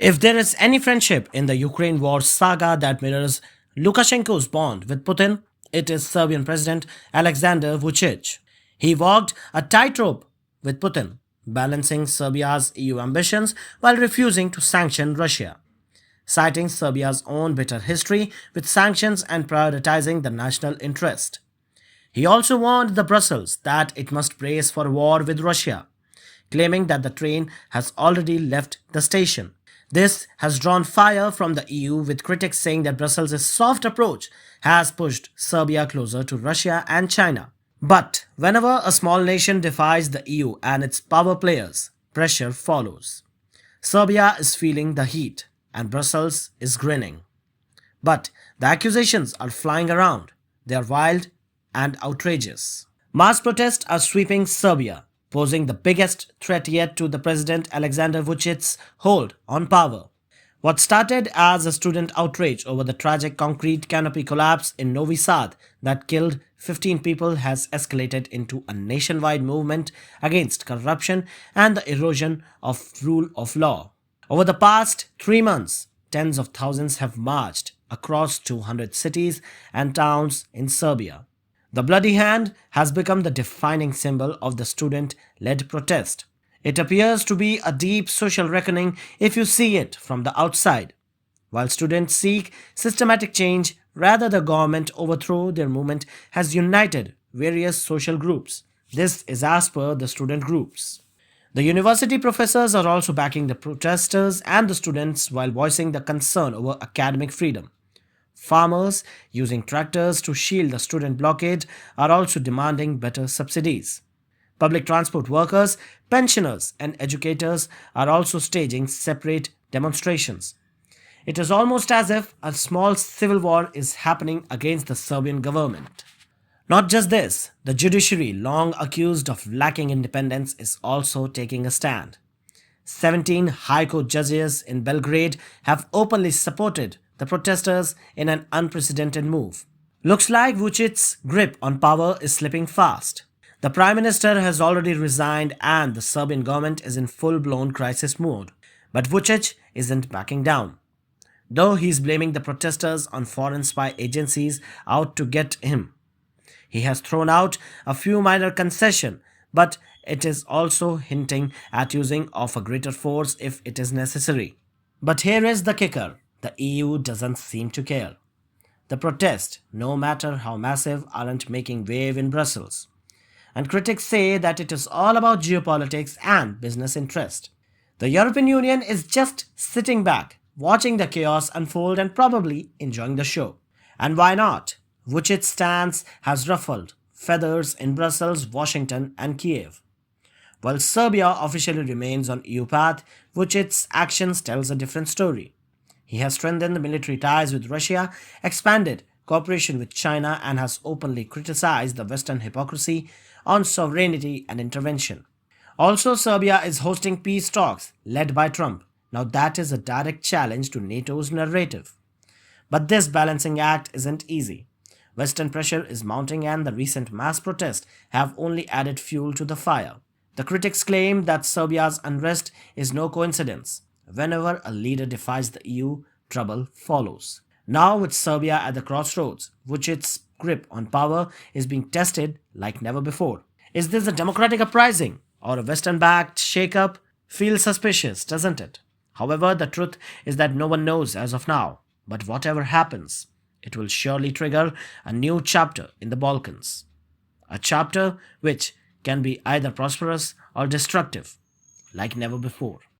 If there is any friendship in the Ukraine war saga that mirrors Lukashenko's bond with Putin, it is Serbian President Aleksandar Vucic. He walked a tightrope with Putin, balancing Serbia's EU ambitions while refusing to sanction Russia, citing Serbia's own bitter history with sanctions and prioritizing the national interest. He also warned the Brussels that it must brace for war with Russia, claiming that the train has already left the station. This has drawn fire from the EU, with critics saying that Brussels' soft approach has pushed Serbia closer to Russia and China. But whenever a small nation defies the EU and its power players, pressure follows. Serbia is feeling the heat, and Brussels is grinning. But the accusations are flying around. They are wild and outrageous. Mass protests are sweeping Serbia, posing the biggest threat yet to the President Aleksandar Vucic's hold on power. What started as a student outrage over the tragic concrete canopy collapse in Novi Sad that killed 15 people has escalated into a nationwide movement against corruption and the erosion of rule of law. Over the past 3 months, tens of thousands have marched across 200 cities and towns in Serbia. The bloody hand has become the defining symbol of the student-led protest. It appears to be a deep social reckoning if you see it from the outside. While students seek systematic change, rather the government overthrow, their movement has united various social groups. This is as per the student groups. The university professors are also backing the protesters and the students while voicing the concern over academic freedom. Farmers, using tractors to shield the student blockade, are also demanding better subsidies. Public transport workers, pensioners, and educators are also staging separate demonstrations. It is almost as if a small civil war is happening against the Serbian government. Not just this, the judiciary, long accused of lacking independence, is also taking a stand. 17 High Court judges in Belgrade have openly supported the protesters in an unprecedented move. Looks like Vucic's grip on power is slipping fast. The Prime Minister has already resigned and the Serbian government is in full-blown crisis mode. But Vucic isn't backing down. Though he's blaming the protesters on foreign spy agencies out to get him. He has thrown out a few minor concessions, but it is also hinting at using of a greater force if it is necessary. But here is the kicker. The EU doesn't seem to care. The protests, no matter how massive, aren't making wave in Brussels. And critics say that it is all about geopolitics and business interest. The European Union is just sitting back, watching the chaos unfold and probably enjoying the show. And why not? Vucic's stance has ruffled feathers in Brussels, Washington, and Kiev. While Serbia officially remains on EU path, Vucic's actions tells a different story. He has strengthened the military ties with Russia, expanded cooperation with China, and has openly criticized the Western hypocrisy on sovereignty and intervention. Also, Serbia is hosting peace talks led by Trump. Now that is a direct challenge to NATO's narrative. But this balancing act isn't easy. Western pressure is mounting and the recent mass protests have only added fuel to the fire. The critics claim that Serbia's unrest is no coincidence. Whenever a leader defies the EU, trouble follows. Now with Serbia at the crossroads, Vucic's grip on power is being tested like never before. Is this a democratic uprising or a Western-backed shake-up? Feels suspicious, doesn't it? However, the truth is that no one knows as of now. But whatever happens, it will surely trigger a new chapter in the Balkans. A chapter which can be either prosperous or destructive, like never before.